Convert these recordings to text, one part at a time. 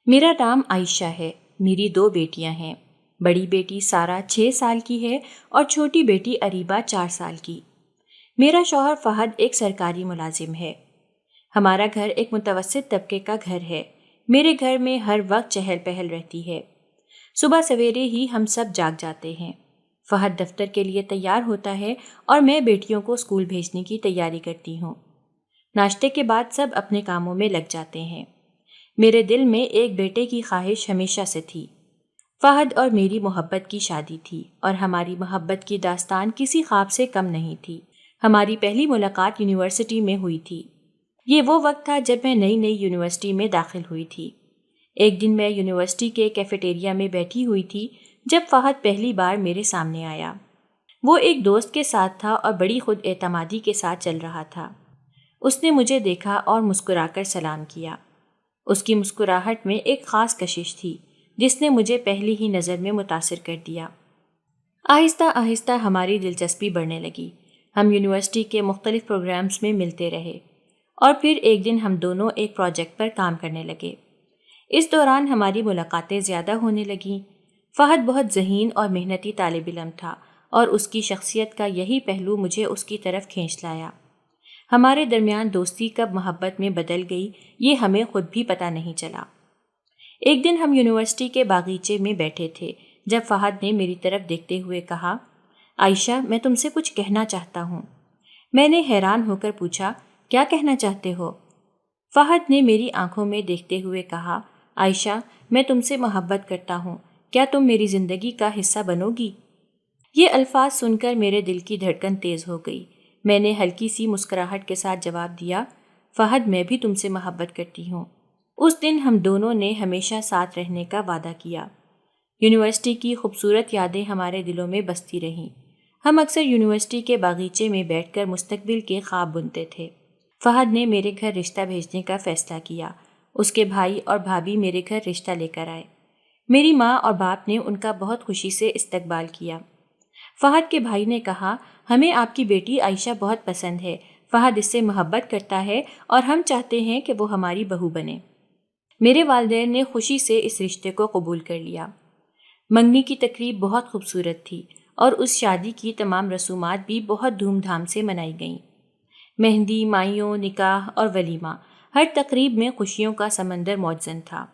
میرا نام عائشہ ہے۔ میری 2 بیٹیاں ہیں۔ بڑی بیٹی سارہ 6 سال کی ہے اور چھوٹی بیٹی اریبہ 4 سال کی۔ میرا شوہر فہد ایک سرکاری ملازم ہے۔ ہمارا گھر ایک متوسط طبقے کا گھر ہے۔ میرے گھر میں ہر وقت چہل پہل رہتی ہے۔ صبح سویرے ہی ہم سب جاگ جاتے ہیں۔ فہد دفتر کے لیے تیار ہوتا ہے اور میں بیٹیوں کو اسکول بھیجنے کی تیاری کرتی ہوں۔ ناشتے کے بعد سب اپنے کاموں میں لگ جاتے ہیں۔ میرے دل میں ایک بیٹے کی خواہش ہمیشہ سے تھی۔ فہد اور میری محبت کی شادی تھی اور ہماری محبت کی داستان کسی خواب سے کم نہیں تھی۔ ہماری پہلی ملاقات یونیورسٹی میں ہوئی تھی۔ یہ وہ وقت تھا جب میں نئی یونیورسٹی میں داخل ہوئی تھی۔ ایک دن میں یونیورسٹی کے کیفیٹیریا میں بیٹھی ہوئی تھی جب فہد پہلی بار میرے سامنے آیا۔ وہ ایک دوست کے ساتھ تھا اور بڑی خود اعتمادی کے ساتھ چل رہا تھا۔ اس نے مجھے دیکھا اور مسکرا کر سلام کیا۔ اس کی مسکراہٹ میں ایک خاص کشش تھی جس نے مجھے پہلی ہی نظر میں متاثر کر دیا۔ آہستہ آہستہ ہماری دلچسپی بڑھنے لگی۔ ہم یونیورسٹی کے مختلف پروگرامز میں ملتے رہے اور پھر ایک دن ہم دونوں ایک پروجیکٹ پر کام کرنے لگے۔ اس دوران ہماری ملاقاتیں زیادہ ہونے لگیں۔ فہد بہت ذہین اور محنتی طالب علم تھا اور اس کی شخصیت کا یہی پہلو مجھے اس کی طرف کھینچ لایا۔ ہمارے درمیان دوستی کب محبت میں بدل گئی یہ ہمیں خود بھی پتہ نہیں چلا۔ ایک دن ہم یونیورسٹی کے باغیچے میں بیٹھے تھے جب فہد نے میری طرف دیکھتے ہوئے کہا، عائشہ میں تم سے کچھ کہنا چاہتا ہوں۔ میں نے حیران ہو کر پوچھا، کیا کہنا چاہتے ہو؟ فہد نے میری آنکھوں میں دیکھتے ہوئے کہا، عائشہ میں تم سے محبت کرتا ہوں، کیا تم میری زندگی کا حصہ بنو گی؟ یہ الفاظ سن کر میرے دل کی دھڑکن تیز ہو گئی۔ میں نے ہلکی سی مسکراہٹ کے ساتھ جواب دیا، فہد میں بھی تم سے محبت کرتی ہوں۔ اس دن ہم دونوں نے ہمیشہ ساتھ رہنے کا وعدہ کیا۔ یونیورسٹی کی خوبصورت یادیں ہمارے دلوں میں بستی رہیں۔ ہم اکثر یونیورسٹی کے باغیچے میں بیٹھ کر مستقبل کے خواب بنتے تھے۔ فہد نے میرے گھر رشتہ بھیجنے کا فیصلہ کیا۔ اس کے بھائی اور بھابھی میرے گھر رشتہ لے کر آئے۔ میری ماں اور باپ نے ان کا بہت خوشی سے استقبال کیا۔ فہد کے بھائی نے کہا، ہمیں آپ کی بیٹی عائشہ بہت پسند ہے۔ فہد اس سے محبت کرتا ہے اور ہم چاہتے ہیں کہ وہ ہماری بہو بنے۔ میرے والدین نے خوشی سے اس رشتے کو قبول کر لیا۔ منگنی کی تقریب بہت خوبصورت تھی اور اس شادی کی تمام رسومات بھی بہت دھوم دھام سے منائی گئیں۔ مہندی، مائیوں، نکاح اور ولیمہ، ہر تقریب میں خوشیوں کا سمندر موجزن تھا۔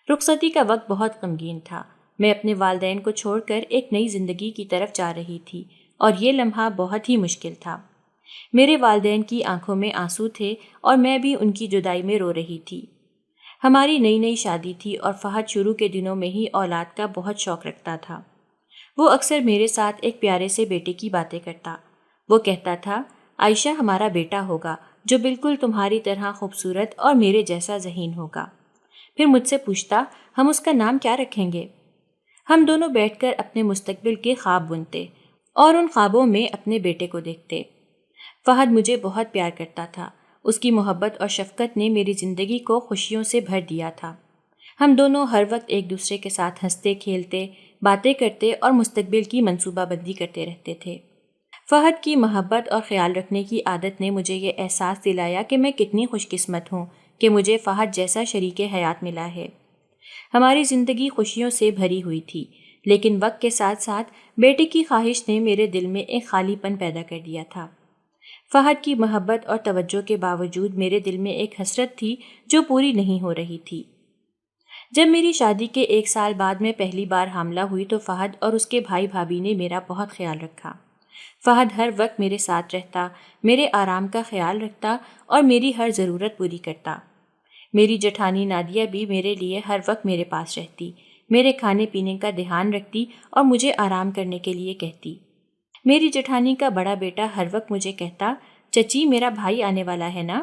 رخصتی کا وقت بہت غمگین تھا۔ میں اپنے والدین کو چھوڑ کر ایک نئی زندگی کی طرف جا رہی تھی اور یہ لمحہ بہت ہی مشکل تھا۔ میرے والدین کی آنکھوں میں آنسو تھے اور میں بھی ان کی جدائی میں رو رہی تھی۔ ہماری نئی شادی تھی اور فہد شروع کے دنوں میں ہی اولاد کا بہت شوق رکھتا تھا۔ وہ اکثر میرے ساتھ ایک پیارے سے بیٹے کی باتیں کرتا۔ وہ کہتا تھا، عائشہ ہمارا بیٹا ہوگا جو بالکل تمہاری طرح خوبصورت اور میرے جیسا ذہین ہوگا۔ پھر مجھ سے پوچھتا، ہم اس کا نام کیا رکھیں گے؟ ہم دونوں بیٹھ کر اپنے مستقبل کے خواب بنتے اور ان خوابوں میں اپنے بیٹے کو دیکھتے۔ فہد مجھے بہت پیار کرتا تھا۔ اس کی محبت اور شفقت نے میری زندگی کو خوشیوں سے بھر دیا تھا۔ ہم دونوں ہر وقت ایک دوسرے کے ساتھ ہنستے کھیلتے، باتیں کرتے اور مستقبل کی منصوبہ بندی کرتے رہتے تھے۔ فہد کی محبت اور خیال رکھنے کی عادت نے مجھے یہ احساس دلایا کہ میں کتنی خوش قسمت ہوں کہ مجھے فہد جیسا شریک حیات ملا ہے۔ ہماری زندگی خوشیوں سے بھری ہوئی تھی، لیکن وقت کے ساتھ ساتھ بیٹے کی خواہش نے میرے دل میں ایک خالی پن پیدا کر دیا تھا۔ فہد کی محبت اور توجہ کے باوجود میرے دل میں ایک حسرت تھی جو پوری نہیں ہو رہی تھی۔ جب میری شادی کے 1 سال بعد میں پہلی بار حاملہ ہوئی تو فہد اور اس کے بھائی بھابھی نے میرا بہت خیال رکھا۔ فہد ہر وقت میرے ساتھ رہتا، میرے آرام کا خیال رکھتا اور میری ہر ضرورت پوری کرتا۔ میری جٹھانی نادیہ بھی میرے لیے ہر وقت میرے پاس رہتی، میرے کھانے پینے کا دھیان رکھتی اور مجھے آرام کرنے کے لیے کہتی۔ میری جٹھانی کا بڑا بیٹا ہر وقت مجھے کہتا، چچی میرا بھائی آنے والا ہے نا؟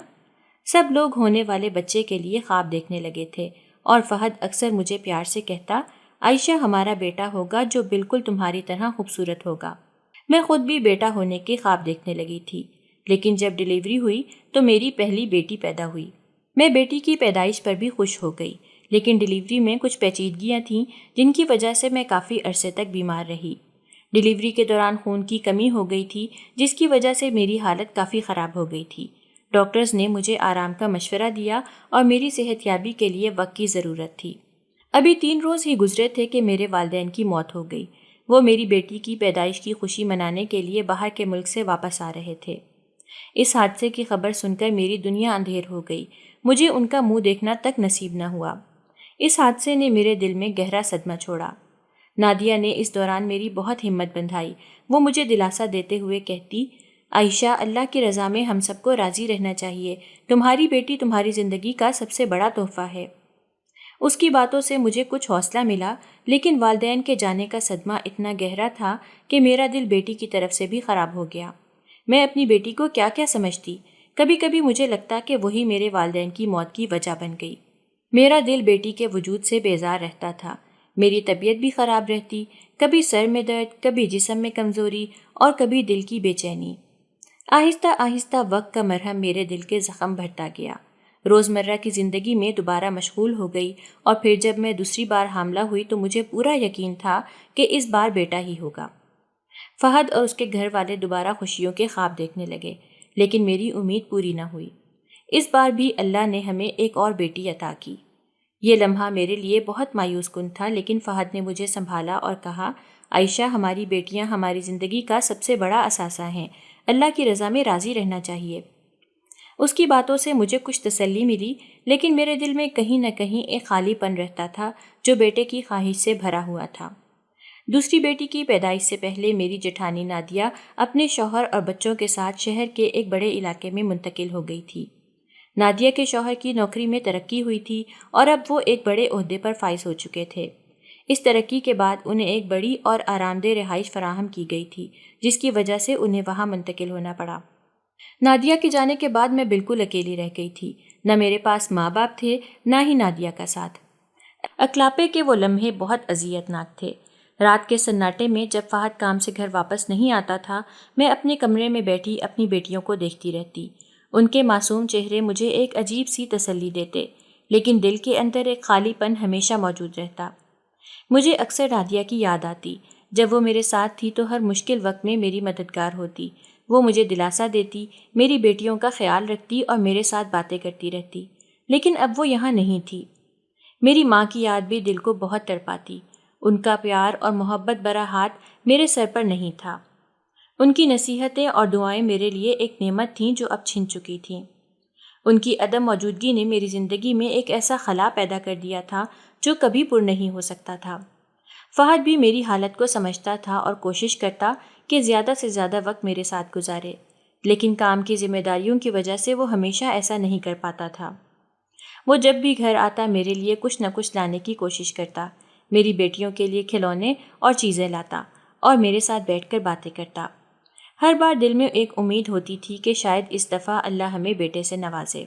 سب لوگ ہونے والے بچے کے لیے خواب دیکھنے لگے تھے اور فہد اکثر مجھے پیار سے کہتا، عائشہ ہمارا بیٹا ہوگا جو بالکل تمہاری طرح خوبصورت ہوگا۔ میں خود بھی بیٹا ہونے کے خواب دیکھنے لگی تھی، لیکن جب ڈیلیوری ہوئی تو میری پہلی بیٹی پیدا ہوئی۔ میں بیٹی کی پیدائش پر بھی خوش ہو گئی، لیکن ڈیلیوری میں کچھ پیچیدگیاں تھیں جن کی وجہ سے میں کافی عرصے تک بیمار رہی۔ ڈیلیوری کے دوران خون کی کمی ہو گئی تھی جس کی وجہ سے میری حالت کافی خراب ہو گئی تھی۔ ڈاکٹرز نے مجھے آرام کا مشورہ دیا اور میری صحت یابی کے لیے وقت کی ضرورت تھی۔ ابھی 3 روز ہی گزرے تھے کہ میرے والدین کی موت ہو گئی۔ وہ میری بیٹی کی پیدائش کی خوشی منانے کے لیے باہر کے ملک سے واپس آ رہے تھے۔ اس حادثے کی خبر سن کر میری دنیا اندھیر ہو گئی۔ مجھے ان کا منہ دیکھنا تک نصیب نہ ہوا۔ اس حادثے نے میرے دل میں گہرا صدمہ چھوڑا۔ نادیہ نے اس دوران میری بہت ہمت بندھائی۔ وہ مجھے دلاسا دیتے ہوئے کہتی، عائشہ، اللہ کی رضا میں ہم سب کو راضی رہنا چاہیے۔ تمہاری بیٹی تمہاری زندگی کا سب سے بڑا تحفہ ہے۔ اس کی باتوں سے مجھے کچھ حوصلہ ملا، لیکن والدین کے جانے کا صدمہ اتنا گہرا تھا کہ میرا دل بیٹی کی طرف سے بھی خراب ہو گیا۔ میں اپنی بیٹی کو کیا کیا سمجھتی۔ کبھی کبھی مجھے لگتا کہ وہی میرے والدین کی موت کی وجہ بن گئی۔ میرا دل بیٹی کے وجود سے بیزار رہتا تھا۔ میری طبیعت بھی خراب رہتی، کبھی سر میں درد، کبھی جسم میں کمزوری اور کبھی دل کی بے چینی۔ آہستہ آہستہ وقت کا مرہم میرے دل کے زخم بھرتا گیا۔ روزمرہ کی زندگی میں دوبارہ مشغول ہو گئی، اور پھر جب میں دوسری بار حاملہ ہوئی تو مجھے پورا یقین تھا کہ اس بار بیٹا ہی ہوگا۔ فہد اور اس کے گھر والے دوبارہ خوشیوں کے خواب دیکھنے لگے، لیکن میری امید پوری نہ ہوئی۔ اس بار بھی اللہ نے ہمیں ایک اور بیٹی عطا کی۔ یہ لمحہ میرے لیے بہت مایوس کن تھا، لیکن فہد نے مجھے سنبھالا اور کہا، عائشہ، ہماری بیٹیاں ہماری زندگی کا سب سے بڑا اثاثہ ہیں۔ اللہ کی رضا میں راضی رہنا چاہیے۔ اس کی باتوں سے مجھے کچھ تسلی ملی، لیکن میرے دل میں کہیں نہ کہیں ایک خالی پن رہتا تھا جو بیٹے کی خواہش سے بھرا ہوا تھا۔ دوسری بیٹی کی پیدائش سے پہلے میری جٹھانی نادیہ اپنے شوہر اور بچوں کے ساتھ شہر کے ایک بڑے علاقے میں منتقل ہو گئی تھی۔ نادیہ کے شوہر کی نوکری میں ترقی ہوئی تھی اور اب وہ ایک بڑے عہدے پر فائز ہو چکے تھے۔ اس ترقی کے بعد انہیں ایک بڑی اور آرام دہ رہائش فراہم کی گئی تھی، جس کی وجہ سے انہیں وہاں منتقل ہونا پڑا۔ نادیہ کے جانے کے بعد میں بالکل اکیلی رہ گئی تھی۔ نہ میرے پاس ماں باپ تھے، نہ ہی نادیہ کا ساتھ۔ اکلاپے کے وہ لمحے بہت اذیت ناک تھے۔ رات کے سناٹے میں جب فہد کام سے گھر واپس نہیں آتا تھا، میں اپنے کمرے میں بیٹھی اپنی بیٹیوں کو دیکھتی رہتی۔ ان کے معصوم چہرے مجھے ایک عجیب سی تسلی دیتے، لیکن دل کے اندر ایک خالی پن ہمیشہ موجود رہتا۔ مجھے اکثر نادیہ کی یاد آتی۔ جب وہ میرے ساتھ تھی تو ہر مشکل وقت میں میری مددگار ہوتی۔ وہ مجھے دلاسا دیتی، میری بیٹیوں کا خیال رکھتی اور میرے ساتھ باتیں کرتی رہتی۔ لیکن اب وہ یہاں نہیں تھی۔ میری ماں کی یاد بھی دل کو بہت تڑپاتی۔ ان کا پیار اور محبت بھرا ہاتھ میرے سر پر نہیں تھا۔ ان کی نصیحتیں اور دعائیں میرے لیے ایک نعمت تھیں جو اب چھن چکی تھیں۔ ان کی عدم موجودگی نے میری زندگی میں ایک ایسا خلا پیدا کر دیا تھا جو کبھی پر نہیں ہو سکتا تھا۔ فہد بھی میری حالت کو سمجھتا تھا اور کوشش کرتا کہ زیادہ سے زیادہ وقت میرے ساتھ گزارے، لیکن کام کی ذمہ داریوں کی وجہ سے وہ ہمیشہ ایسا نہیں کر پاتا تھا۔ وہ جب بھی گھر آتا میرے لیے کچھ نہ کچھ لانے کی کوشش کرتا، میری بیٹیوں کے لیے کھلونے اور چیزیں لاتا اور میرے ساتھ بیٹھ کر باتیں کرتا۔ ہر بار دل میں ایک امید ہوتی تھی کہ شاید اس دفعہ اللہ ہمیں بیٹے سے نوازے۔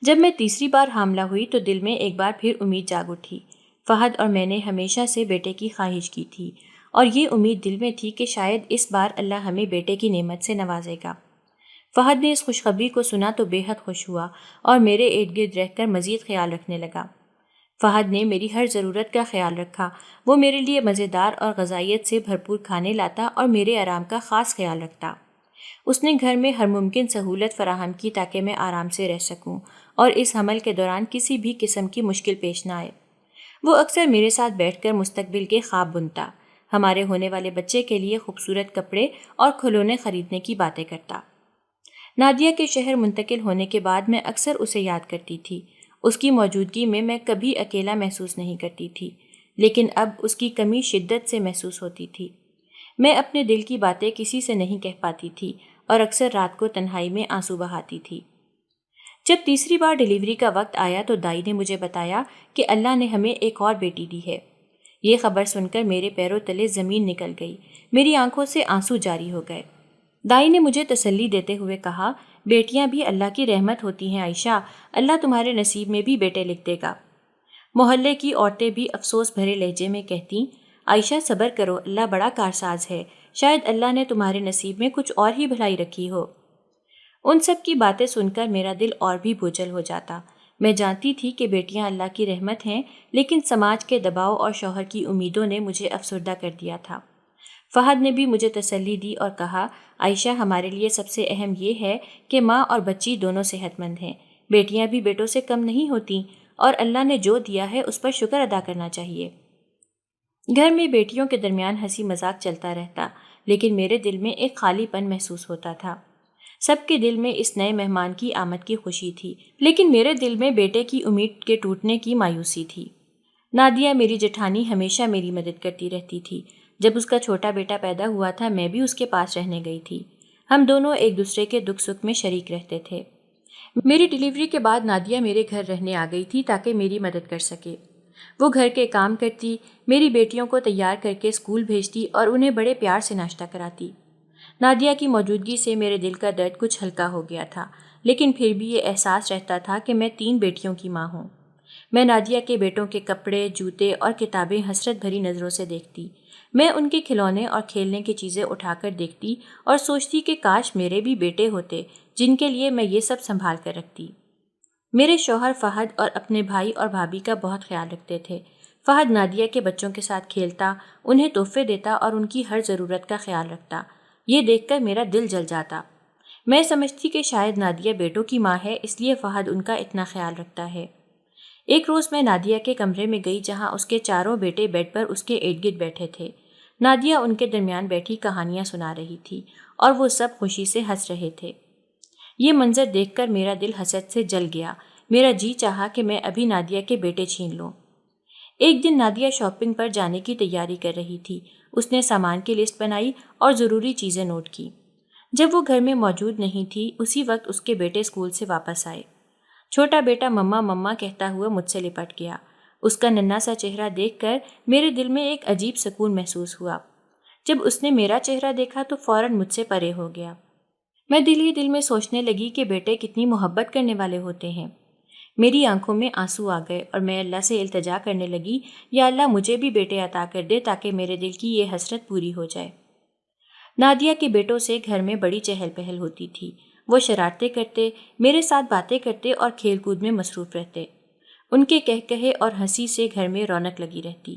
جب میں تیسری بار حاملہ ہوئی تو دل میں ایک بار پھر امید جاگ اٹھی۔ فہد اور میں نے ہمیشہ سے بیٹے کی خواہش کی تھی، اور یہ امید دل میں تھی کہ شاید اس بار اللہ ہمیں بیٹے کی نعمت سے نوازے گا۔ فہد نے اس خوشخبری کو سنا تو بے حد خوش ہوا اور میرے ارد گرد رہ کر مزید خیال رکھنے لگا۔ فہد نے میری ہر ضرورت کا خیال رکھا۔ وہ میرے لیے مزیدار اور غذائیت سے بھرپور کھانے لاتا اور میرے آرام کا خاص خیال رکھتا۔ اس نے گھر میں ہر ممکن سہولت فراہم کی تاکہ میں آرام سے رہ سکوں اور اس حمل کے دوران کسی بھی قسم کی مشکل پیش نہ آئے۔ وہ اکثر میرے ساتھ بیٹھ کر مستقبل کے خواب بنتا، ہمارے ہونے والے بچے کے لیے خوبصورت کپڑے اور کھلونے خریدنے کی باتیں کرتا۔ نادیہ کے شہر منتقل ہونے کے بعد میں اکثر اسے یاد کرتی تھی۔ اس کی موجودگی میں میں کبھی اکیلا محسوس نہیں کرتی تھی، لیکن اب اس کی کمی شدت سے محسوس ہوتی تھی۔ میں اپنے دل کی باتیں کسی سے نہیں کہہ پاتی تھی اور اکثر رات کو تنہائی میں آنسو بہاتی تھی۔ جب تیسری بار ڈیلیوری کا وقت آیا تو دائی نے مجھے بتایا کہ اللہ نے ہمیں ایک اور بیٹی دی ہے۔ یہ خبر سن کر میرے پیروں تلے زمین نکل گئی، میری آنکھوں سے آنسو جاری ہو گئے۔ دائی نے مجھے تسلی دیتے ہوئے کہا، بیٹیاں بھی اللہ کی رحمت ہوتی ہیں عائشہ، اللہ تمہارے نصیب میں بھی بیٹے لکھ دے گا۔ محلے کی عورتیں بھی افسوس بھرے لہجے میں کہتیں، عائشہ صبر کرو، اللہ بڑا کارساز ہے، شاید اللہ نے تمہارے نصیب میں کچھ اور ہی بھلائی رکھی ہو۔ ان سب کی باتیں سن کر میرا دل اور بھی بوجھل ہو جاتا۔ میں جانتی تھی کہ بیٹیاں اللہ کی رحمت ہیں، لیکن سماج کے دباؤ اور شوہر کی امیدوں نے مجھے افسردہ کر دیا تھا۔ فہد نے بھی مجھے تسلی دی اور کہا، عائشہ ہمارے لیے سب سے اہم یہ ہے کہ ماں اور بچی دونوں صحت مند ہیں۔ بیٹیاں بھی بیٹوں سے کم نہیں ہوتیں اور اللہ نے جو دیا ہے اس پر شکر ادا کرنا چاہیے۔ گھر میں بیٹیوں کے درمیان ہنسی مذاق چلتا رہتا، لیکن میرے دل میں ایک خالی پن محسوس ہوتا تھا۔ سب کے دل میں اس نئے مہمان کی آمد کی خوشی تھی، لیکن میرے دل میں بیٹے کی امید کے ٹوٹنے کی مایوسی تھی۔ نادیہ میری جٹھانی ہمیشہ میری مدد کرتی رہتی تھی۔ جب اس کا چھوٹا بیٹا پیدا ہوا تھا میں بھی اس کے پاس رہنے گئی تھی۔ ہم دونوں ایک دوسرے کے دکھ سکھ میں شریک رہتے تھے۔ میری ڈیلیوری کے بعد نادیہ میرے گھر رہنے آ گئی تھی تاکہ میری مدد کر سکے۔ وہ گھر کے کام کرتی، میری بیٹیوں کو تیار کر کے اسکول بھیجتی اور انہیں بڑے پیار سے ناشتہ کراتی۔ نادیہ کی موجودگی سے میرے دل کا درد کچھ ہلکا ہو گیا تھا، لیکن پھر بھی یہ احساس رہتا تھا کہ میں 3 بیٹیوں کی ماں ہوں۔ میں نادیہ کے بیٹوں کے کپڑے، جوتے اور کتابیں حسرت بھری نظروں سے دیکھتی۔ میں ان کے کھلونے اور کھیلنے کی چیزیں اٹھا کر دیکھتی اور سوچتی کہ کاش میرے بھی بیٹے ہوتے جن کے لیے میں یہ سب سنبھال کر رکھتی۔ میرے شوہر فہد اور اپنے بھائی اور بھابھی کا بہت خیال رکھتے تھے۔ فہد نادیہ کے بچوں کے ساتھ کھیلتا، انہیں تحفے دیتا اور ان کی ہر ضرورت کا خیال رکھتا۔ یہ دیکھ کر میرا دل جل جاتا۔ میں سمجھتی کہ شاید نادیہ بیٹوں کی ماں ہے، اس لیے فہد ان کا اتنا خیال رکھتا ہے۔ ایک روز میں نادیہ کے کمرے میں گئی جہاں اس کے چاروں بیٹے بیڈ پر اس کے ارد گرد بیٹھے تھے۔ نادیہ ان کے درمیان بیٹھی کہانیاں سنا رہی تھی اور وہ سب خوشی سے ہنس رہے تھے۔ یہ منظر دیکھ کر میرا دل حسرت سے جل گیا۔ میرا جی چاہا کہ میں ابھی نادیہ کے بیٹے چھین لوں۔ ایک دن نادیہ شاپنگ پر جانے کی تیاری کر رہی تھی۔ اس نے سامان کی لسٹ بنائی اور ضروری چیزیں نوٹ کی۔ جب وہ گھر میں موجود نہیں تھی، اسی وقت اس کے بیٹے اسکول سے واپس آئے۔ چھوٹا بیٹا مما مما کہتا ہوا مجھ سے لپٹ گیا۔ اس کا ننھا سا چہرہ دیکھ کر میرے دل میں ایک عجیب سکون محسوس ہوا۔ جب اس نے میرا چہرہ دیکھا تو فوراً مجھ سے پرے ہو گیا۔ میں دل ہی دل میں سوچنے لگی کہ بیٹے کتنی محبت کرنے والے ہوتے ہیں۔ میری آنکھوں میں آنسو آ گئے اور میں اللہ سے التجا کرنے لگی، یا اللہ مجھے بھی بیٹے عطا کر دے تاکہ میرے دل کی یہ حسرت پوری ہو جائے۔ نادیہ کے بیٹوں سے گھر میں بڑی چہل پہل ہوتی تھی۔ وہ شرارتیں کرتے، میرے ساتھ باتیں کرتے اور کھیل کود میں مصروف رہتے۔ ان کے کہے اور ہنسی سے گھر میں رونق لگی رہتی۔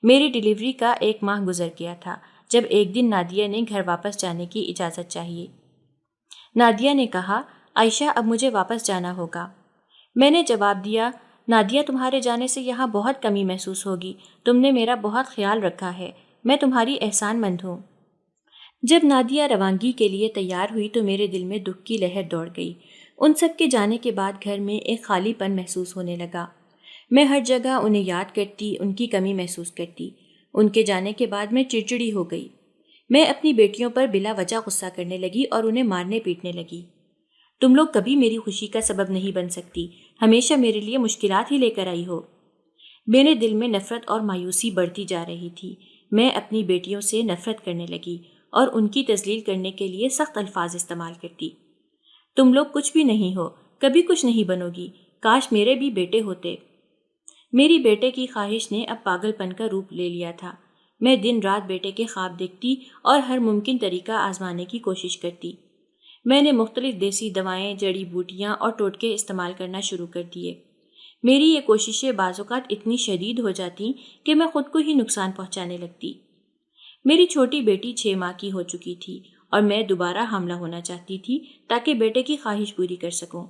میری ڈیلیوری کا 1 ماہ گزر گیا تھا جب ایک دن نادیہ نے گھر واپس جانے کی اجازت چاہیے۔ نادیہ نے کہا، عائشہ اب مجھے واپس جانا ہوگا۔ میں نے جواب دیا، نادیہ تمہارے جانے سے یہاں بہت کمی محسوس ہوگی، تم نے میرا بہت خیال رکھا ہے، میں تمہاری احسان مند ہوں۔ جب نادیہ روانگی کے لیے تیار ہوئی تو میرے دل میں دکھ کی لہر دوڑ گئی۔ ان سب کے جانے کے بعد گھر میں ایک خالی پن محسوس ہونے لگا۔ میں ہر جگہ انہیں یاد کرتی، ان کی کمی محسوس کرتی۔ ان کے جانے کے بعد میں چڑچڑی ہو گئی۔ میں اپنی بیٹیوں پر بلا وجہ غصہ کرنے لگی اور انہیں مارنے پیٹنے لگی۔ تم لوگ کبھی میری خوشی کا سبب نہیں بن سکتی، ہمیشہ میرے لیے مشکلات ہی لے کر آئی ہو۔ میرے دل میں نفرت اور مایوسی بڑھتی جا رہی تھی۔ میں اپنی بیٹیوں سے نفرت کرنے لگی اور ان کی تذلیل کرنے کے لیے سخت الفاظ استعمال کرتی۔ تم لوگ کچھ بھی نہیں ہو، کبھی کچھ نہیں بنو گی، کاش میرے بھی بیٹے ہوتے۔ میری بیٹے کی خواہش نے اب پاگل پن کا روپ لے لیا تھا۔ میں دن رات بیٹے کے خواب دیکھتی اور ہر ممکن طریقہ آزمانے کی کوشش کرتی۔ میں نے مختلف دیسی دوائیں، جڑی بوٹیاں اور ٹوٹکے استعمال کرنا شروع کر دیے۔ میری یہ کوششیں بعض اوقات اتنی شدید ہو جاتیں کہ میں خود کو ہی نقصان پہنچانے لگتی۔ میری چھوٹی بیٹی 6 ماہ کی ہو چکی تھی اور میں دوبارہ حاملہ ہونا چاہتی تھی تاکہ بیٹے کی خواہش پوری کر سکوں۔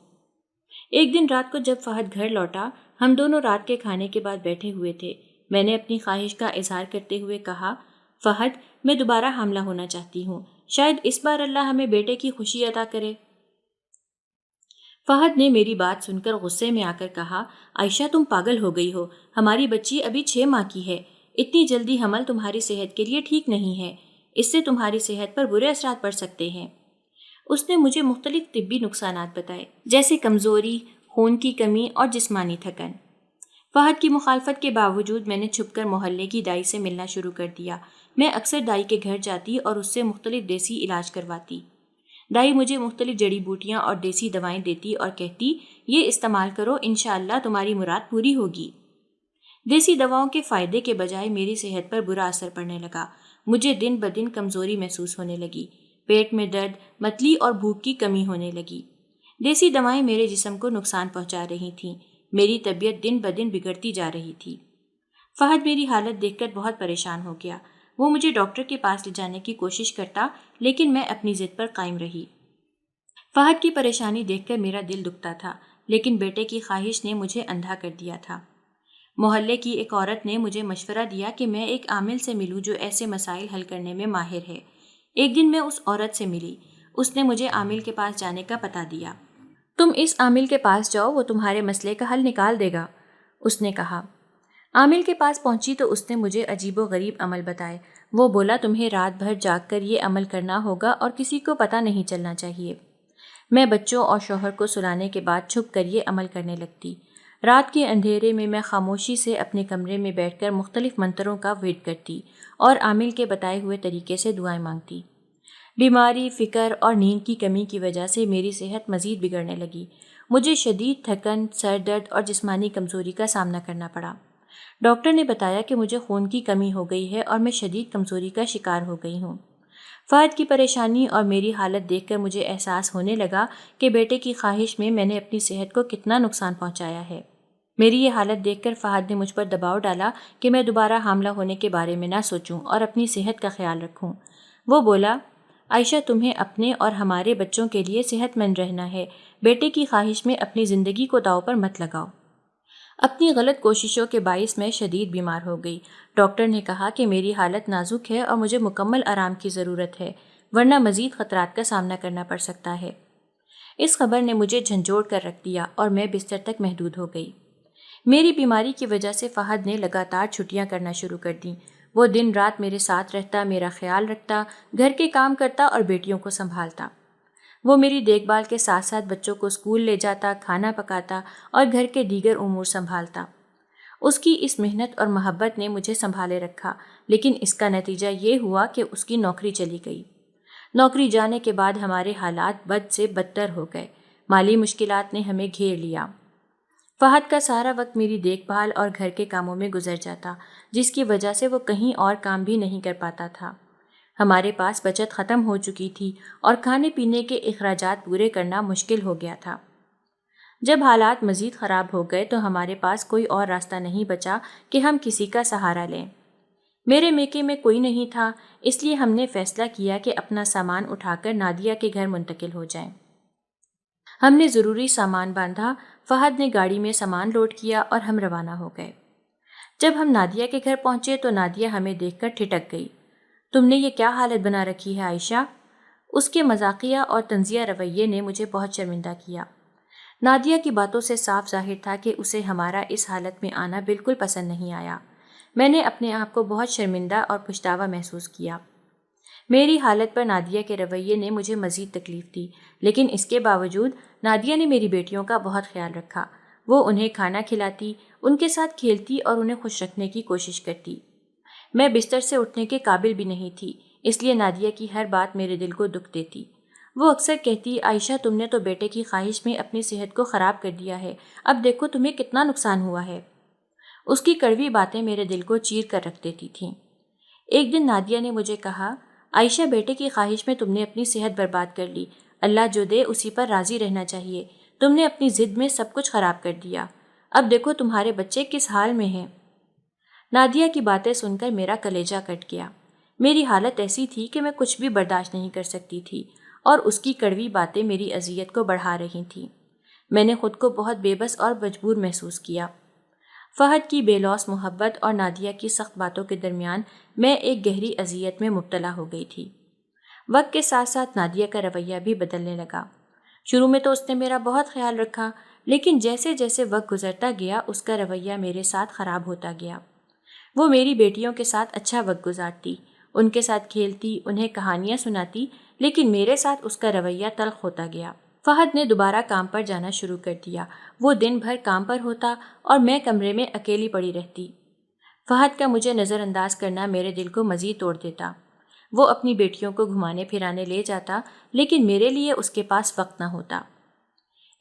ایک دن رات کو جب فہد گھر لوٹا، ہم دونوں رات کے کھانے کے بعد بیٹھے ہوئے تھے۔ میں نے اپنی خواہش کا اظہار کرتے ہوئے کہا، فہد میں دوبارہ حاملہ ہونا چاہتی ہوں، شاید اس بار اللہ ہمیں بیٹے کی خوشی عطا کرے۔ فہد نے میری بات سن کر غصے میں آ کر کہا، عائشہ تم پاگل ہو گئی ہو، ہماری بچی ابھی 6 ماہ کی ہے، اتنی جلدی حمل تمہاری صحت کے لیے ٹھیک نہیں ہے، اس سے تمہاری صحت پر برے اثرات پڑ سکتے ہیں۔ اس نے مجھے مختلف طبی نقصانات بتائے، جیسے کمزوری، خون کی کمی اور جسمانی تھکن۔ فہد کی مخالفت کے باوجود میں نے چھپ کر محلے کی دائی سے ملنا شروع کر دیا۔ میں اکثر دائی کے گھر جاتی اور اس سے مختلف دیسی علاج کرواتی۔ دائی مجھے مختلف جڑی بوٹیاں اور دیسی دوائیں دیتی اور کہتی، یہ استعمال کرو، انشاءاللہ تمہاری مراد پوری ہوگی۔ دیسی دواؤں کے فائدے کے بجائے میری صحت پر برا اثر پڑنے لگا۔ مجھے دن بدن کمزوری محسوس ہونے لگی، پیٹ میں درد، متلی اور بھوک کی کمی ہونے لگی۔ دیسی دوائیں میرے جسم کو نقصان پہنچا رہی تھیں، میری طبیعت دن بدن بگڑتی جا رہی تھی۔ فہد میری حالت دیکھ کر بہت پریشان ہو گیا۔ وہ مجھے ڈاکٹر کے پاس لے جانے کی کوشش کرتا، لیکن میں اپنی ضد پر قائم رہی۔ فہد کی پریشانی دیکھ کر میرا دل دکھتا تھا، لیکن بیٹے کی خواہش نے مجھے اندھا کر دیا تھا۔ محلے کی ایک عورت نے مجھے مشورہ دیا کہ میں ایک عامل سے ملوں جو ایسے مسائل حل کرنے میں ماہر ہے۔ ایک دن میں اس عورت سے ملی۔ اس نے مجھے عامل کے پاس جانے کا پتہ دیا۔ تم اس عامل کے پاس جاؤ، وہ تمہارے مسئلے کا حل نکال دے گا، اس نے کہا۔ عامل کے پاس پہنچی تو اس نے مجھے عجیب و غریب عمل بتائے۔ وہ بولا تمہیں رات بھر جاگ کر یہ عمل کرنا ہوگا اور کسی کو پتہ نہیں چلنا چاہیے۔ میں بچوں اور شوہر کو سلانے کے بعد چھپ کر یہ عمل کرنے لگتی۔ رات کے اندھیرے میں خاموشی سے اپنے کمرے میں بیٹھ کر مختلف منتروں کا ورد کرتی اور عامل کے بتائے ہوئے طریقے سے دعائیں مانگتی۔ بیماری، فکر اور نیند کی کمی کی وجہ سے میری صحت مزید بگڑنے لگی۔ مجھے شدید تھکن، سر درد اور جسمانی کمزوری کا سامنا کرنا پڑا۔ ڈاکٹر نے بتایا کہ مجھے خون کی کمی ہو گئی ہے اور میں شدید کمزوری کا شکار ہو گئی ہوں۔ فہد کی پریشانی اور میری حالت دیکھ کر مجھے احساس ہونے لگا کہ بیٹے کی خواہش میں نے اپنی صحت کو کتنا نقصان پہنچایا ہے۔ میری یہ حالت دیکھ کر فہد نے مجھ پر دباؤ ڈالا کہ میں دوبارہ حاملہ ہونے کے بارے میں نہ سوچوں اور اپنی صحت کا خیال رکھوں۔ وہ بولا، عائشہ تمہیں اپنے اور ہمارے بچوں کے لیے صحت مند رہنا ہے، بیٹے کی خواہش میں اپنی زندگی کو داؤ پر مت لگاؤ۔ اپنی غلط کوششوں کے باعث میں شدید بیمار ہو گئی۔ ڈاکٹر نے کہا کہ میری حالت نازک ہے اور مجھے مکمل آرام کی ضرورت ہے، ورنہ مزید خطرات کا سامنا کرنا پڑ سکتا ہے۔ اس خبر نے مجھے جھنجھوڑ کر رکھ دیا اور میں بستر تک محدود ہو گئی۔ میری بیماری کی وجہ سے فہد نے لگاتار چھٹیاں کرنا شروع کر دیں۔ وہ دن رات میرے ساتھ رہتا، میرا خیال رکھتا، گھر کے کام کرتا اور بیٹیوں کو سنبھالتا۔ وہ میری دیکھ بھال کے ساتھ ساتھ بچوں کو اسکول لے جاتا، کھانا پکاتا اور گھر کے دیگر امور سنبھالتا۔ اس کی اس محنت اور محبت نے مجھے سنبھالے رکھا، لیکن اس کا نتیجہ یہ ہوا کہ اس کی نوکری چلی گئی۔ نوکری جانے کے بعد ہمارے حالات بد سے بدتر ہو گئے۔ مالی مشکلات نے ہمیں گھیر لیا۔ فہد کا سارا وقت میری دیکھ بھال اور گھر کے کاموں میں گزر جاتا، جس کی وجہ سے وہ کہیں اور کام بھی نہیں کر پاتا تھا۔ ہمارے پاس بچت ختم ہو چکی تھی اور کھانے پینے کے اخراجات پورے کرنا مشکل ہو گیا تھا۔ جب حالات مزید خراب ہو گئے تو ہمارے پاس کوئی اور راستہ نہیں بچا کہ ہم کسی کا سہارا لیں۔ میرے میکے میں کوئی نہیں تھا، اس لیے ہم نے فیصلہ کیا کہ اپنا سامان اٹھا کر نادیہ کے گھر منتقل ہو جائیں۔ ہم نے ضروری سامان باندھا، فہد نے گاڑی میں سامان لوڈ کیا اور ہم روانہ ہو گئے۔ جب ہم نادیہ کے گھر پہنچے تو نادیہ ہمیں دیکھ کر ٹھٹک گئی۔ تم نے یہ کیا حالت بنا رکھی ہے عائشہ؟ اس کے مذاقیہ اور طنزیہ رویے نے مجھے بہت شرمندہ کیا۔ نادیہ کی باتوں سے صاف ظاہر تھا کہ اسے ہمارا اس حالت میں آنا بالکل پسند نہیں آیا۔ میں نے اپنے آپ کو بہت شرمندہ اور پچھتاوا محسوس کیا۔ میری حالت پر نادیہ کے رویے نے مجھے مزید تکلیف دی، لیکن اس کے باوجود نادیہ نے میری بیٹیوں کا بہت خیال رکھا۔ وہ انہیں کھانا کھلاتی، ان کے ساتھ کھیلتی اور انہیں خوش رکھنے کی کوشش کرتی۔ میں بستر سے اٹھنے کے قابل بھی نہیں تھی، اس لیے نادیہ کی ہر بات میرے دل کو دکھ دیتی۔ وہ اکثر کہتی، عائشہ تم نے تو بیٹے کی خواہش میں اپنی صحت کو خراب کر دیا ہے، اب دیکھو تمہیں کتنا نقصان ہوا ہے۔ اس کی کڑوی باتیں میرے دل کو چیر کر رکھ دیتی تھیں۔ ایک دن نادیہ نے مجھے کہا، عائشہ بیٹے کی خواہش میں تم نے اپنی صحت برباد کر لی، اللہ جو دے اسی پر راضی رہنا چاہیے، تم نے اپنی ضد میں سب کچھ خراب کر دیا، اب دیکھو تمہارے بچے کس حال میں ہیں۔ نادیہ کی باتیں سن کر میرا کلیجہ کٹ گیا۔ میری حالت ایسی تھی کہ میں کچھ بھی برداشت نہیں کر سکتی تھی اور اس کی کڑوی باتیں میری اذیت کو بڑھا رہی تھیں۔ میں نے خود کو بہت بے بس اور مجبور محسوس کیا۔ فہد کی بے لوث محبت اور نادیہ کی سخت باتوں کے درمیان میں ایک گہری اذیت میں مبتلا ہو گئی تھی۔ وقت کے ساتھ ساتھ نادیہ کا رویہ بھی بدلنے لگا۔ شروع میں تو اس نے میرا بہت خیال رکھا، لیکن جیسے جیسے وقت گزرتا گیا اس کا رویہ میرے ساتھ خراب ہوتا گیا۔ وہ میری بیٹیوں کے ساتھ اچھا وقت گزارتی، ان کے ساتھ کھیلتی، انہیں کہانیاں سناتی، لیکن میرے ساتھ اس کا رویہ تلخ ہوتا گیا۔ فہد نے دوبارہ کام پر جانا شروع کر دیا۔ وہ دن بھر کام پر ہوتا اور میں کمرے میں اکیلی پڑی رہتی۔ فہد کا مجھے نظر انداز کرنا میرے دل کو مزید توڑ دیتا۔ وہ اپنی بیٹیوں کو گھمانے پھرانے لے جاتا، لیکن میرے لیے اس کے پاس وقت نہ ہوتا۔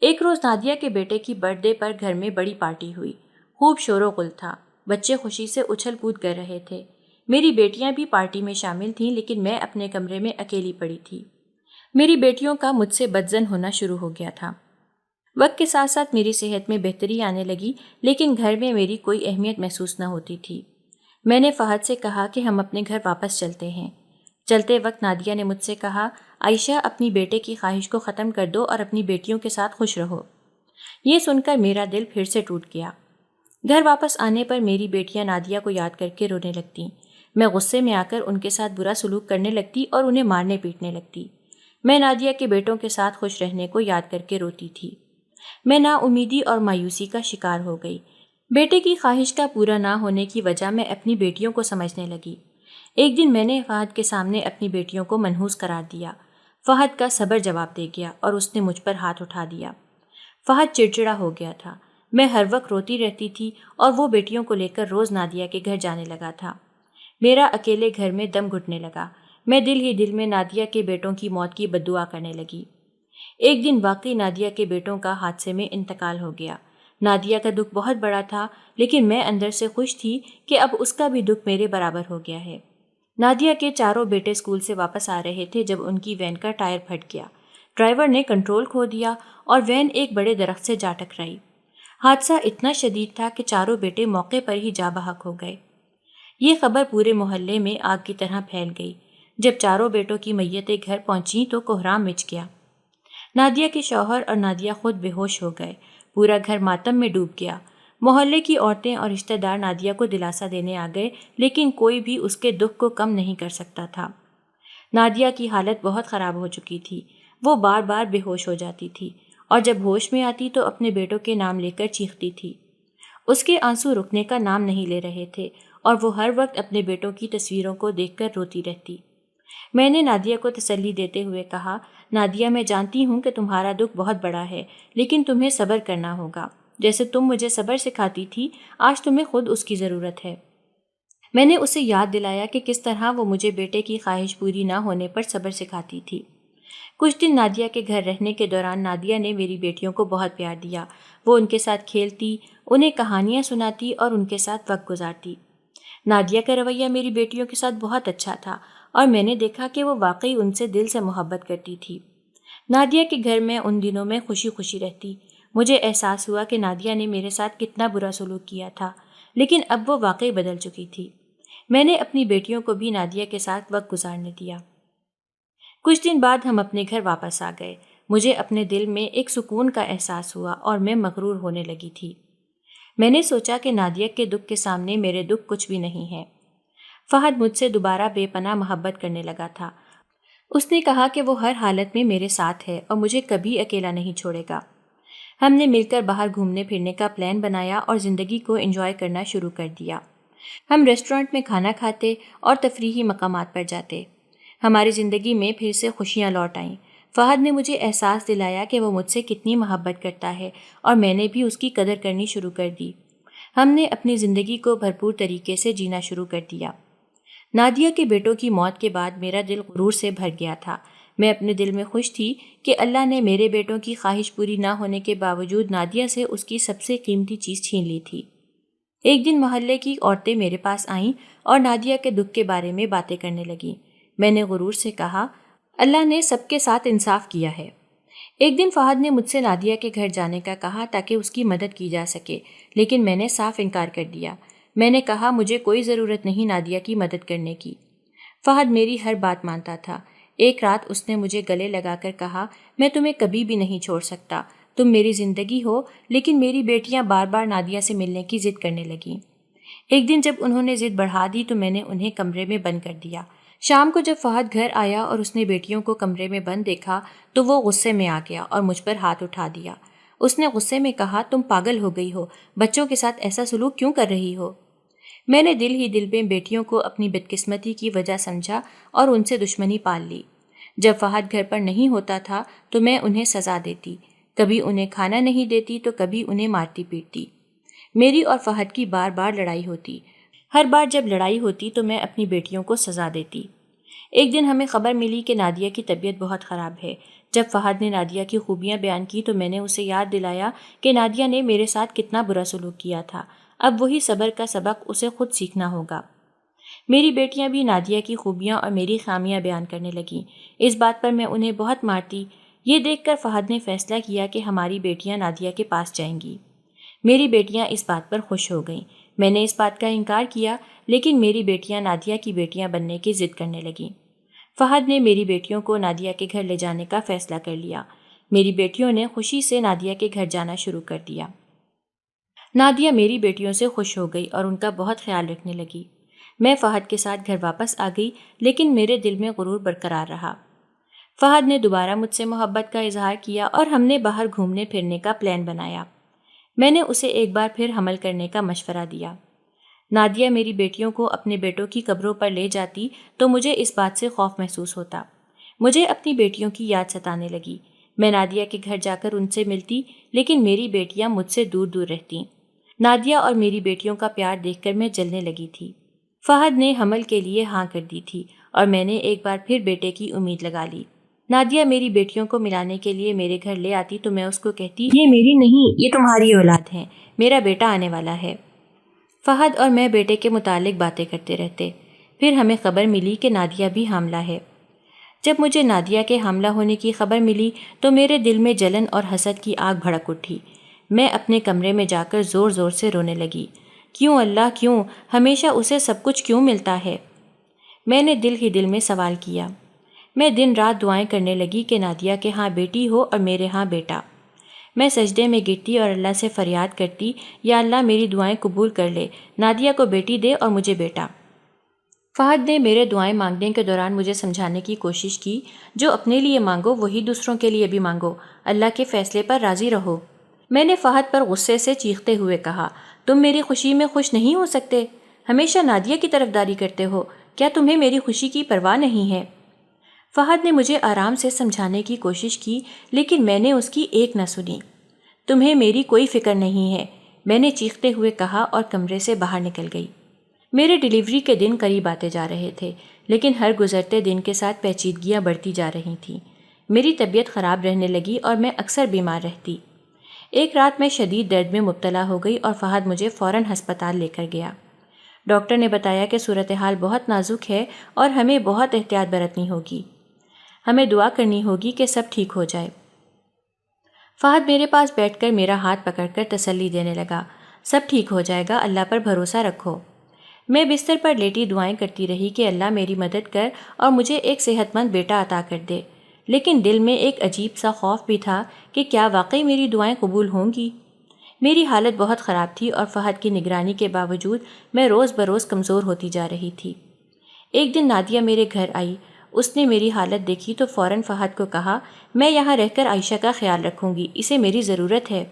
ایک روز نادیہ کے بیٹے کی برتھ ڈے پر گھر میں بڑی پارٹی ہوئی۔ خوب شور و غل تھا، بچے خوشی سے اچھل کود کر رہے تھے۔ میری بیٹیاں بھی پارٹی میں شامل تھیں، لیکن میں اپنے کمرے میں اکیلی پڑی تھی۔ میری بیٹیوں کا مجھ سے بدظن ہونا شروع ہو گیا تھا۔ وقت کے ساتھ ساتھ میری صحت میں بہتری آنے لگی، لیکن گھر میں میری کوئی اہمیت محسوس نہ ہوتی تھی۔ میں نے فہد سے کہا کہ ہم اپنے گھر واپس چلتے ہیں۔ چلتے وقت نادیہ نے مجھ سے کہا، عائشہ اپنی بیٹے کی خواہش کو ختم کر دو اور اپنی بیٹیوں کے ساتھ خوش رہو۔ یہ سن کر میرا دل پھر سے ٹوٹ گیا۔ گھر واپس آنے پر میری بیٹیاں نادیہ کو یاد کر کے رونے لگتیں۔ میں غصے میں آ کر ان کے ساتھ برا سلوک کرنے لگتی اور انہیں مارنے پیٹنے لگتی۔ میں نادیہ کے بیٹوں کے ساتھ خوش رہنے کو یاد کر کے روتی تھی۔ میں نا امیدی اور مایوسی کا شکار ہو گئی۔ بیٹے کی خواہش کا پورا نہ ہونے کی وجہ میں اپنی بیٹیوں کو سمجھنے لگی۔ ایک دن میں نے فہد کے سامنے اپنی بیٹیوں کو منحوس قرار دیا۔ فہد کا صبر جواب دے گیا اور اس نے مجھ پر ہاتھ اٹھا دیا۔ فہد چڑچڑا ہو گیا تھا۔ میں ہر وقت روتی رہتی تھی اور وہ بیٹیوں کو لے کر روز نادیہ کے گھر جانے لگا تھا۔ میرا اکیلے گھر میں دم گھٹنے لگا۔ میں دل ہی دل میں نادیہ کے بیٹوں کی موت کی بد دعا کرنے لگی۔ ایک دن واقعی نادیہ کے بیٹوں کا حادثے میں انتقال ہو گیا۔ نادیہ کا دکھ بہت بڑا تھا، لیکن میں اندر سے خوش تھی کہ اب اس کا بھی دکھ میرے برابر ہو گیا ہے۔ نادیہ کے چاروں بیٹے اسکول سے واپس آ رہے تھے جب ان کی وین کا ٹائر پھٹ گیا۔ ڈرائیور نے کنٹرول کھو دیا اور وین ایک بڑے درخت سے جا ٹکرائی۔ حادثہ اتنا شدید تھا کہ چاروں بیٹے موقع پر ہی جاں بحق ہو گئے۔ یہ خبر پورے محلے میں آگ کی طرح پھیل گئی۔ جب چاروں بیٹوں کی میتیں گھر پہنچیں تو کوہرام مچ گیا۔ نادیہ کے شوہر اور نادیہ خود بے ہوش ہو گئے۔ پورا گھر ماتم میں ڈوب گیا۔ محلے کی عورتیں اور رشتہ دار نادیہ کو دلاسا دینے آ گئے، لیکن کوئی بھی اس کے دکھ کو کم نہیں کر سکتا تھا۔ نادیہ کی حالت بہت خراب ہو چکی تھی۔ وہ بار بار بے ہوش ہو جاتی تھی اور جب ہوش میں آتی تو اپنے بیٹوں کے نام لے کر چیختی تھی۔ اس کے آنسو رکنے کا نام نہیں لے رہے تھے اور وہ ہر وقت اپنے بیٹوں کی تصویروں کو دیکھ کر روتی رہتی۔ میں نے نادیہ کو تسلی دیتے ہوئے کہا، نادیہ میں جانتی ہوں کہ تمہارا دکھ بہت بڑا ہے، لیکن تمہیں صبر کرنا ہوگا۔ جیسے تم مجھے صبر سکھاتی تھی، آج تمہیں خود اس کی ضرورت ہے۔ میں نے اسے یاد دلایا کہ کس طرح وہ مجھے بیٹے کی خواہش پوری نہ ہونے پر صبر سکھاتی تھی۔ کچھ دن نادیہ کے گھر رہنے کے دوران نادیہ نے میری بیٹیوں کو بہت پیار دیا۔ وہ ان کے ساتھ کھیلتی، انہیں کہانیاں سناتی اور ان کے ساتھ وقت گزارتی۔ نادیہ کا رویہ میری بیٹیوں کے ساتھ بہت اچھا تھا اور میں نے دیکھا کہ وہ واقعی ان سے دل سے محبت کرتی تھی۔ نادیہ کے گھر میں ان دنوں میں خوشی خوشی رہتی۔ مجھے احساس ہوا کہ نادیہ نے میرے ساتھ کتنا برا سلوک کیا تھا، لیکن اب وہ واقعی بدل چکی تھی۔ میں نے اپنی بیٹیوں کو بھی نادیہ کے ساتھ وقت گزارنے دیا۔ کچھ دن بعد ہم اپنے گھر واپس آ گئے۔ مجھے اپنے دل میں ایک سکون کا احساس ہوا اور میں مغرور ہونے لگی تھی۔ میں نے سوچا کہ نادیہ کے دکھ کے سامنے میرے دکھ کچھ بھی نہیں ہے۔ فہد مجھ سے دوبارہ بے پناہ محبت کرنے لگا تھا۔ اس نے کہا کہ وہ ہر حالت میں میرے ساتھ ہے اور مجھے کبھی اکیلا نہیں چھوڑے گا۔ ہم نے مل کر باہر گھومنے پھرنے کا پلان بنایا اور زندگی کو انجوائے کرنا شروع کر دیا۔ ہم ریسٹورنٹ میں کھانا کھاتے اور تفریحی مقامات پر جاتے۔ ہماری زندگی میں پھر سے خوشیاں لوٹ آئیں۔ فہد نے مجھے احساس دلایا کہ وہ مجھ سے کتنی محبت کرتا ہے اور میں نے بھی اس کی قدر کرنی شروع کر دی۔ ہم نے اپنی زندگی کو بھرپور طریقے سے جینا شروع کر دیا۔ نادیہ کے بیٹوں کی موت کے بعد میرا دل غرور سے بھر گیا تھا۔ میں اپنے دل میں خوش تھی کہ اللہ نے میرے بیٹوں کی خواہش پوری نہ ہونے کے باوجود نادیہ سے اس کی سب سے قیمتی چیز چھین لی تھی۔ ایک دن محلے کی عورتیں میرے پاس آئیں اور نادیہ کے دکھ کے بارے میں باتیں کرنے لگیں۔ میں نے غرور سے کہا، اللہ نے سب کے ساتھ انصاف کیا ہے۔ ایک دن فہد نے مجھ سے نادیہ کے گھر جانے کا کہا تاکہ اس کی مدد کی جا سکے، لیکن میں نے صاف انکار کر دیا۔ میں نے کہا مجھے کوئی ضرورت نہیں نادیہ کی مدد کرنے کی۔ فہد میری ہر بات مانتا تھا۔ ایک رات اس نے مجھے گلے لگا کر کہا، میں تمہیں کبھی بھی نہیں چھوڑ سکتا، تم میری زندگی ہو۔ لیکن میری بیٹیاں بار بار نادیہ سے ملنے کی ضد کرنے لگیں۔ ایک دن جب انہوں نے ضد بڑھا دی تو میں نے انہیں کمرے میں بند کر دیا۔ شام کو جب فہد گھر آیا اور اس نے بیٹیوں کو کمرے میں بند دیکھا تو وہ غصے میں آ گیا اور مجھ پر ہاتھ اٹھا دیا۔ اس نے غصے میں کہا، تم پاگل ہو گئی ہو، بچوں کے ساتھ ایسا سلوک کیوں کر رہی ہو؟ میں نے دل ہی دل میں بیٹیوں کو اپنی بدقسمتی کی وجہ سمجھا اور ان سے دشمنی پال لی۔ جب فہد گھر پر نہیں ہوتا تھا تو میں انہیں سزا دیتی، کبھی انہیں کھانا نہیں دیتی تو کبھی انہیں مارتی پیٹتی۔ میری اور فہد کی بار بار لڑائی ہوتی۔ ہر بار جب لڑائی ہوتی تو میں اپنی بیٹیوں کو سزا دیتی۔ ایک دن ہمیں خبر ملی کہ نادیہ کی طبیعت بہت خراب ہے۔ جب فہد نے نادیہ کی خوبیاں بیان کی تو میں نے اسے یاد دلایا کہ نادیہ نے میرے ساتھ کتنا برا سلوک کیا تھا۔ اب وہی صبر کا سبق اسے خود سیکھنا ہوگا۔ میری بیٹیاں بھی نادیہ کی خوبیاں اور میری خامیاں بیان کرنے لگیں۔ اس بات پر میں انہیں بہت مارتی۔ یہ دیکھ کر فہد نے فیصلہ کیا کہ ہماری بیٹیاں نادیہ کے پاس جائیں گی۔ میری بیٹیاں اس بات پر خوش ہو گئیں۔ میں نے اس بات کا انکار کیا، لیکن میری بیٹیاں نادیہ کی بیٹیاں بننے کی ضد کرنے لگیں۔ فہد نے میری بیٹیوں کو نادیہ کے گھر لے جانے کا فیصلہ کر لیا۔ میری بیٹیوں نے خوشی سے نادیہ کے گھر جانا شروع کر دیا۔ نادیہ میری بیٹیوں سے خوش ہو گئی اور ان کا بہت خیال رکھنے لگی۔ میں فہد کے ساتھ گھر واپس آ گئی، لیکن میرے دل میں غرور برقرار رہا۔ فہد نے دوبارہ مجھ سے محبت کا اظہار کیا اور ہم نے باہر گھومنے پھرنے کا پلان بنایا۔ میں نے اسے ایک بار پھر حمل کرنے کا مشورہ دیا۔ نادیہ میری بیٹیوں کو اپنے بیٹوں کی قبروں پر لے جاتی تو مجھے اس بات سے خوف محسوس ہوتا۔ مجھے اپنی بیٹیوں کی یاد ستانے لگی۔ میں نادیہ کے گھر جا کر ان سے ملتی، لیکن میری بیٹیاں مجھ سے دور دور رہتیں۔ نادیہ اور میری بیٹیوں کا پیار دیکھ کر میں جلنے لگی تھی۔ فہد نے حمل کے لیے ہاں کر دی تھی اور میں نے ایک بار پھر بیٹے کی امید لگا لی۔ نادیہ میری بیٹیوں کو ملانے کے لیے میرے گھر لے آتی تو میں اس کو کہتی، یہ میری نہیں، یہ تمہاری اولاد ہے، میرا بیٹا آنے والا ہے۔ فہد اور میں بیٹے کے متعلق باتیں کرتے رہتے۔ پھر ہمیں خبر ملی کہ نادیہ بھی حاملہ ہے۔ جب مجھے نادیہ کے حاملہ ہونے کی خبر ملی تو میرے دل میں جلن اور حسد کی آگ بھڑک اٹھی۔ میں اپنے کمرے میں جا کر زور زور سے رونے لگی۔ کیوں اللہ کیوں؟ ہمیشہ اسے سب کچھ کیوں ملتا ہے؟ میں نے دل ہی دل میں سوال کیا۔ میں دن رات دعائیں کرنے لگی کہ نادیہ کے ہاں بیٹی ہو اور میرے ہاں بیٹا۔ میں سجدے میں گرتی اور اللہ سے فریاد کرتی، یا اللہ میری دعائیں قبول کر لے، نادیہ کو بیٹی دے اور مجھے بیٹا۔ فہد نے میرے دعائیں مانگنے کے دوران مجھے سمجھانے کی کوشش کی، جو اپنے لیے مانگو وہی دوسروں کے لیے بھی مانگو، اللہ کے فیصلے پر راضی رہو۔ میں نے فہد پر غصے سے چیختے ہوئے کہا، تم میری خوشی میں خوش نہیں ہو سکتے؟ ہمیشہ نادیہ کی طرفداری کرتے ہو، کیا تمہیں میری خوشی کی پرواہ نہیں ہے؟ فہد نے مجھے آرام سے سمجھانے کی کوشش کی، لیکن میں نے اس کی ایک نہ سنی۔ تمہیں میری کوئی فکر نہیں ہے، میں نے چیختے ہوئے کہا اور کمرے سے باہر نکل گئی۔ میرے ڈیلیوری کے دن قریب آتے جا رہے تھے، لیکن ہر گزرتے دن کے ساتھ پیچیدگیاں بڑھتی جا رہی تھیں۔ میری طبیعت خراب رہنے لگی اور میں اکثر بیمار رہتی۔ ایک رات میں شدید درد میں مبتلا ہو گئی اور فہد مجھے فوراً ہسپتال لے کر گیا۔ ڈاکٹر نے بتایا کہ صورتحال بہت نازک ہے اور ہمیں بہت احتیاط برتنی ہوگی۔ ہمیں دعا کرنی ہوگی کہ سب ٹھیک ہو جائے۔ فہد میرے پاس بیٹھ کر میرا ہاتھ پکڑ کر تسلی دینے لگا، سب ٹھیک ہو جائے گا، اللہ پر بھروسہ رکھو۔ میں بستر پر لیٹی دعائیں کرتی رہی کہ اللہ میری مدد کر اور مجھے ایک صحت مند بیٹا عطا کر دے، لیکن دل میں ایک عجیب سا خوف بھی تھا کہ کیا واقعی میری دعائیں قبول ہوں گی۔ میری حالت بہت خراب تھی اور فہد کی نگرانی کے باوجود میں روز بروز کمزور ہوتی جا رہی تھی۔ ایک دن نادیہ میرے گھر آئی۔ اس نے میری حالت دیکھی تو فوراً فہد کو کہا، میں یہاں رہ کر عائشہ کا خیال رکھوں گی، اسے میری ضرورت ہے۔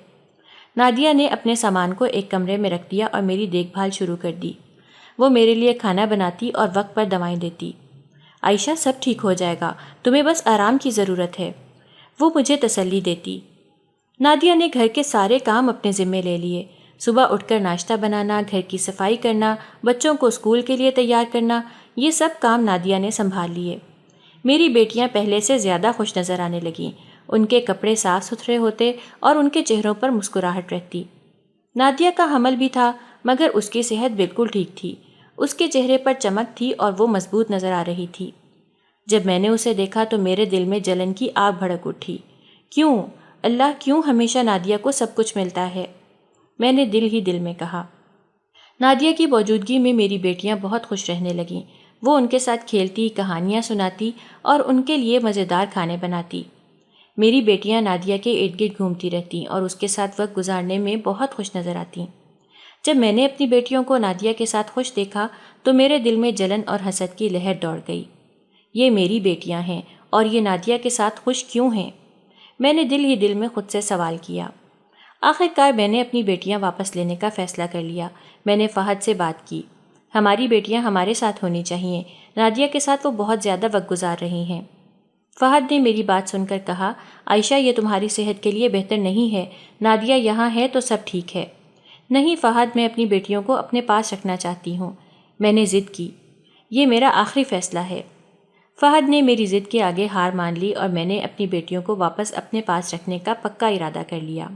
نادیہ نے اپنے سامان کو ایک کمرے میں رکھ دیا اور میری دیکھ بھال شروع کر دی۔ وہ میرے لیے کھانا بناتی اور وقت پر دوائیں دیتی۔ عائشہ سب ٹھیک ہو جائے گا، تمہیں بس آرام کی ضرورت ہے، وہ مجھے تسلی دیتی۔ نادیہ نے گھر کے سارے کام اپنے ذمے لے لیے۔ صبح اٹھ کر ناشتہ بنانا، گھر کی صفائی کرنا، بچوں کو اسکول کے لیے تیار کرنا، یہ سب کام نادیہ نے سنبھال لیے۔ میری بیٹیاں پہلے سے زیادہ خوش نظر آنے لگیں۔ ان کے کپڑے صاف ستھرے ہوتے اور ان کے چہروں پر مسکراہٹ رہتی۔ نادیہ کا حمل بھی تھا، مگر اس کی صحت بالکل ٹھیک تھی۔ اس کے چہرے پر چمک تھی اور وہ مضبوط نظر آ رہی تھی۔ جب میں نے اسے دیکھا تو میرے دل میں جلن کی آگ بھڑک اٹھی۔ کیوں اللہ کیوں ہمیشہ نادیہ کو سب کچھ ملتا ہے؟ میں نے دل ہی دل میں کہا۔ نادیہ کی موجودگی میں میری بیٹیاں بہت خوش رہنے لگیں۔ وہ ان کے ساتھ کھیلتی، کہانیاں سناتی اور ان کے لیے مزیدار کھانے بناتی۔ میری بیٹیاں نادیہ کے ارد گرد گھومتی رہتیں اور اس کے ساتھ وقت گزارنے میں بہت خوش نظر آتیں۔ جب میں نے اپنی بیٹیوں کو نادیہ کے ساتھ خوش دیکھا تو میرے دل میں جلن اور حسد کی لہر دوڑ گئی۔ یہ میری بیٹیاں ہیں اور یہ نادیہ کے ساتھ خوش کیوں ہیں؟ میں نے دل ہی دل میں خود سے سوال کیا۔ آخرکار میں نے اپنی بیٹیاں واپس لینے کا فیصلہ کر لیا۔ میں نے فہد سے بات کی، ہماری بیٹیاں ہمارے ساتھ ہونی چاہیے، نادیہ کے ساتھ وہ بہت زیادہ وقت گزار رہی ہیں۔ فہد نے میری بات سن کر کہا، عائشہ یہ تمہاری صحت کے لیے بہتر نہیں ہے، نادیہ یہاں ہے تو سب ٹھیک ہے۔ نہیں فہد، میں اپنی بیٹیوں کو اپنے پاس رکھنا چاہتی ہوں۔ میں نے ضد کی، یہ میرا آخری فیصلہ ہے۔ فہد نے میری ضد کے آگے ہار مان لی اور میں نے اپنی بیٹیوں کو واپس اپنے پاس رکھنے کا پکا ارادہ کر لیا۔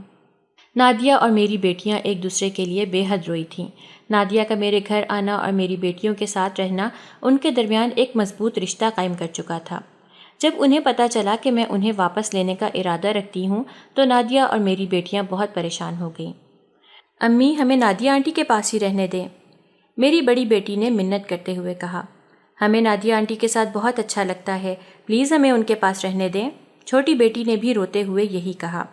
نادیہ اور میری بیٹیاں ایک دوسرے کے لیے بے حد روئی تھیں۔ نادیہ کا میرے گھر آنا اور میری بیٹیوں کے ساتھ رہنا ان کے درمیان ایک مضبوط رشتہ قائم کر چکا تھا۔ جب انہیں پتہ چلا کہ میں انہیں واپس لینے کا ارادہ رکھتی ہوں تو نادیہ اور میری بیٹیاں بہت پریشان ہو گئیں۔ امی ہمیں نادیہ آنٹی کے پاس ہی رہنے دیں، میری بڑی بیٹی نے منت کرتے ہوئے کہا۔ ہمیں نادیہ آنٹی کے ساتھ بہت اچھا لگتا ہے، پلیز ہمیں ان کے پاس رہنے دیں، چھوٹی بیٹی نے بھی روتے ہوئے یہی کہا۔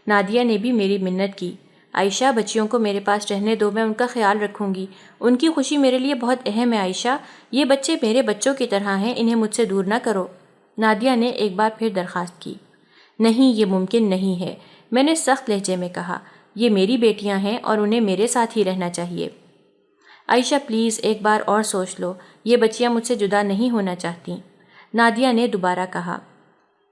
نادیہ نے بھی میری منت کی، عائشہ بچیوں کو میرے پاس رہنے دو، میں ان کا خیال رکھوں گی، ان کی خوشی میرے لیے بہت اہم ہے عائشہ، یہ بچے میرے بچوں کی طرح ہیں، انہیں مجھ سے دور نہ کرو۔ نادیہ نے ایک بار پھر درخواست کی۔ نہیں، یہ ممکن نہیں ہے، میں نے سخت لہجے میں کہا، یہ میری بیٹیاں ہیں اور انہیں میرے ساتھ ہی رہنا چاہیے۔ عائشہ پلیز ایک بار اور سوچ لو، یہ بچیاں مجھ سے جدا نہیں ہونا چاہتیں۔ نادیہ نے دوبارہ کہا،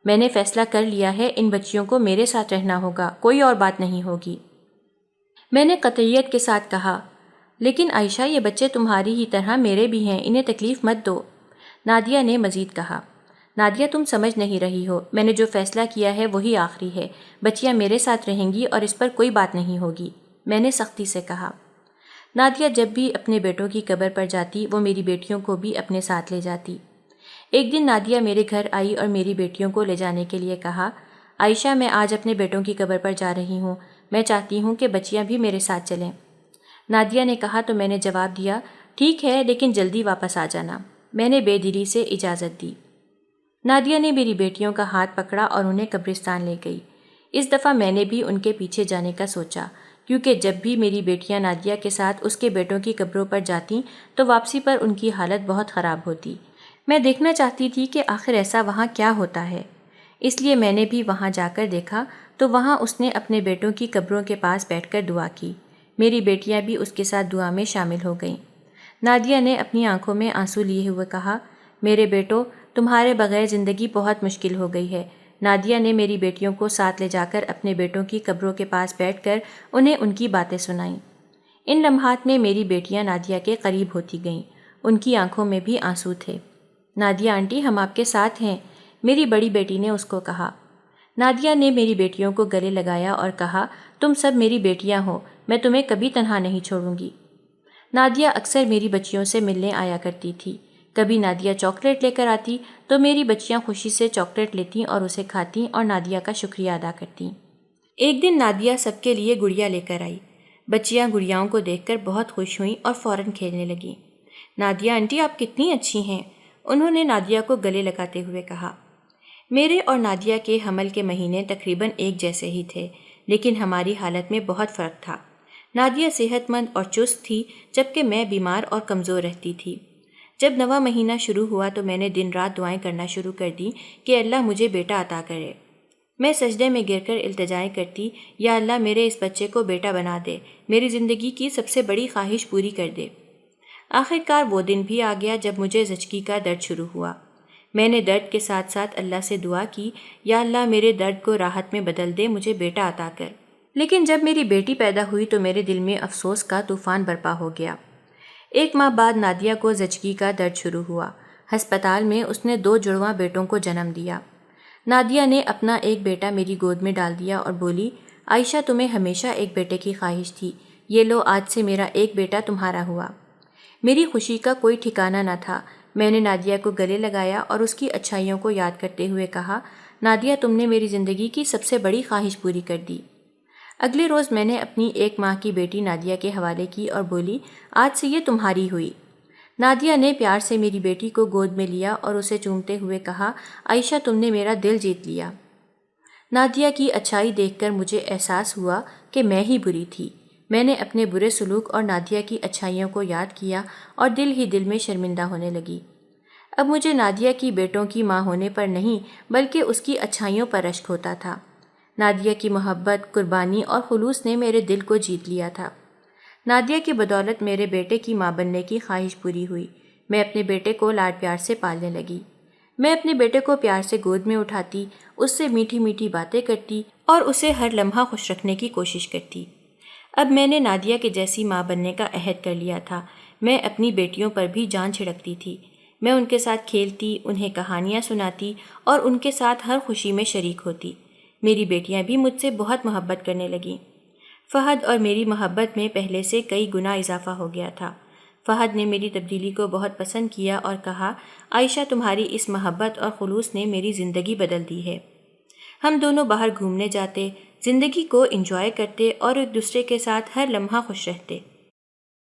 میں نے فیصلہ کر لیا ہے، ان بچیوں کو میرے ساتھ رہنا ہوگا، کوئی اور بات نہیں ہوگی۔ میں نے قطعیت کے ساتھ کہا، لیکن عائشہ یہ بچے تمہاری ہی طرح میرے بھی ہیں، انہیں تکلیف مت دو۔ نادیہ نے مزید کہا، نادیہ تم سمجھ نہیں رہی ہو، میں نے جو فیصلہ کیا ہے وہی آخری ہے، بچیاں میرے ساتھ رہیں گی اور اس پر کوئی بات نہیں ہوگی، میں نے سختی سے کہا۔ نادیہ جب بھی اپنے بیٹوں کی قبر پر جاتی وہ میری بیٹیوں کو بھی اپنے ساتھ لے جاتی۔ ایک دن نادیہ میرے گھر آئی اور میری بیٹیوں کو لے جانے کے لیے کہا، عائشہ میں آج اپنے بیٹوں کی قبر پر جا رہی ہوں، میں چاہتی ہوں کہ بچیاں بھی میرے ساتھ چلیں۔ نادیہ نے کہا تو میں نے جواب دیا، ٹھیک ہے لیکن جلدی واپس آ جانا۔ میں نے بے دلی سے اجازت دی۔ نادیہ نے میری بیٹیوں کا ہاتھ پکڑا اور انہیں قبرستان لے گئی۔ اس دفعہ میں نے بھی ان کے پیچھے جانے کا سوچا، کیونکہ جب بھی میری بیٹیاں نادیہ کے ساتھ اس کے بیٹوں کی قبروں پر جاتیں تو واپسی پر ان کی حالت بہت خراب ہوتی۔ میں دیکھنا چاہتی تھی کہ آخر ایسا وہاں کیا ہوتا ہے، اس لیے میں نے بھی وہاں جا کر دیکھا تو وہاں اس نے اپنے بیٹوں کی قبروں کے پاس بیٹھ کر دعا کی۔ میری بیٹیاں بھی اس کے ساتھ دعا میں شامل ہو گئیں۔ نادیہ نے اپنی آنکھوں میں آنسو لیے ہوئے کہا، میرے بیٹوں، تمہارے بغیر زندگی بہت مشکل ہو گئی ہے۔ نادیہ نے میری بیٹیوں کو ساتھ لے جا کر اپنے بیٹوں کی قبروں کے پاس بیٹھ کر انہیں ان کی باتیں سنائیں۔ ان لمحات میں میری بیٹیاں نادیہ کے قریب ہوتی گئیں، ان کی آنکھوں میں بھی آنسو تھے۔ نادیہ آنٹی ہم آپ کے ساتھ ہیں، میری بڑی بیٹی نے اس کو کہا۔ نادیہ نے میری بیٹیوں کو گلے لگایا اور کہا، تم سب میری بیٹیاں ہو، میں تمہیں کبھی تنہا نہیں چھوڑوں گی۔ نادیہ اکثر میری بچیوں سے ملنے آیا کرتی تھی۔ کبھی نادیہ چاکلیٹ لے کر آتی تو میری بچیاں خوشی سے چاکلیٹ لیتیں اور اسے کھاتیں اور نادیہ کا شکریہ ادا کرتیں۔ ایک دن نادیہ سب کے لیے گڑیا لے کر آئی۔ بچیاں گڑیاؤں کو دیکھ کر بہت خوش ہوئیں اور فوراً کھیلنے لگیں۔ نادیہ آنٹی آپ کتنی اچھی ہیں، انہوں نے نادیہ کو گلے لگاتے ہوئے کہا۔ میرے اور نادیہ کے حمل کے مہینے تقریباً ایک جیسے ہی تھے، لیکن ہماری حالت میں بہت فرق تھا۔ نادیہ صحت مند اور چست تھی، جبکہ میں بیمار اور کمزور رہتی تھی۔ جب 9واں مہینہ شروع ہوا تو میں نے دن رات دعائیں کرنا شروع کر دی کہ اللہ مجھے بیٹا عطا کرے۔ میں سجدے میں گر کر التجائیں کرتی، یا اللہ میرے اس بچے کو بیٹا بنا دے، میری زندگی کی سب سے بڑی خواہش پوری کر دے۔ آخر کار وہ دن بھی آ گیا جب مجھے زچگی کا درد شروع ہوا۔ میں نے درد کے ساتھ ساتھ اللہ سے دعا کی، یا اللہ میرے درد کو راحت میں بدل دے، مجھے بیٹا عطا کر۔ لیکن جب میری بیٹی پیدا ہوئی تو میرے دل میں افسوس کا طوفان برپا ہو گیا۔ 1 ماہ بعد نادیہ کو زچگی کا درد شروع ہوا۔ ہسپتال میں اس نے 2 جڑواں بیٹوں کو جنم دیا۔ نادیہ نے اپنا ایک بیٹا میری گود میں ڈال دیا اور بولی، عائشہ تمہیں ہمیشہ ایک بیٹے کی خواہش تھی، یہ لو آج سے میرا ایک بیٹا تمہارا ہوا۔ میری خوشی کا کوئی ٹھکانہ نہ تھا۔ میں نے نادیہ کو گلے لگایا اور اس کی اچھائیوں کو یاد کرتے ہوئے کہا، نادیہ تم نے میری زندگی کی سب سے بڑی خواہش پوری کر دی۔ اگلے روز میں نے اپنی 1 ماہ کی بیٹی نادیہ کے حوالے کی اور بولی، آج سے یہ تمہاری ہوئی۔ نادیہ نے پیار سے میری بیٹی کو گود میں لیا اور اسے چومتے ہوئے کہا، عائشہ تم نے میرا دل جیت لیا۔ نادیہ کی اچھائی دیکھ کر مجھے احساس ہوا کہ میں ہی بری تھی۔ میں نے اپنے برے سلوک اور نادیہ کی اچھائیوں کو یاد کیا اور دل ہی دل میں شرمندہ ہونے لگی۔ اب مجھے نادیہ کی بیٹوں کی ماں ہونے پر نہیں بلکہ اس کی اچھائیوں پر رشک ہوتا تھا۔ نادیہ کی محبت، قربانی اور خلوص نے میرے دل کو جیت لیا تھا۔ نادیہ کی بدولت میرے بیٹے کی ماں بننے کی خواہش پوری ہوئی۔ میں اپنے بیٹے کو لاڈ پیار سے پالنے لگی۔ میں اپنے بیٹے کو پیار سے گود میں اٹھاتی، اس سے میٹھی میٹھی باتیں کرتی اور اسے ہر لمحہ خوش رکھنے کی کوشش کرتی۔ اب میں نے نادیہ کے جیسی ماں بننے کا عہد کر لیا تھا۔ میں اپنی بیٹیوں پر بھی جان چھڑکتی تھی۔ میں ان کے ساتھ کھیلتی، انہیں کہانیاں سناتی اور ان کے ساتھ ہر خوشی میں شریک ہوتی۔ میری بیٹیاں بھی مجھ سے بہت محبت کرنے لگیں۔ فہد اور میری محبت میں پہلے سے کئی گنا اضافہ ہو گیا تھا۔ فہد نے میری تبدیلی کو بہت پسند کیا اور کہا، عائشہ تمہاری اس محبت اور خلوص نے میری زندگی بدل دی ہے۔ ہم دونوں باہر گھومنے جاتے، زندگی کو انجوائے کرتے اور ایک دوسرے کے ساتھ ہر لمحہ خوش رہتے۔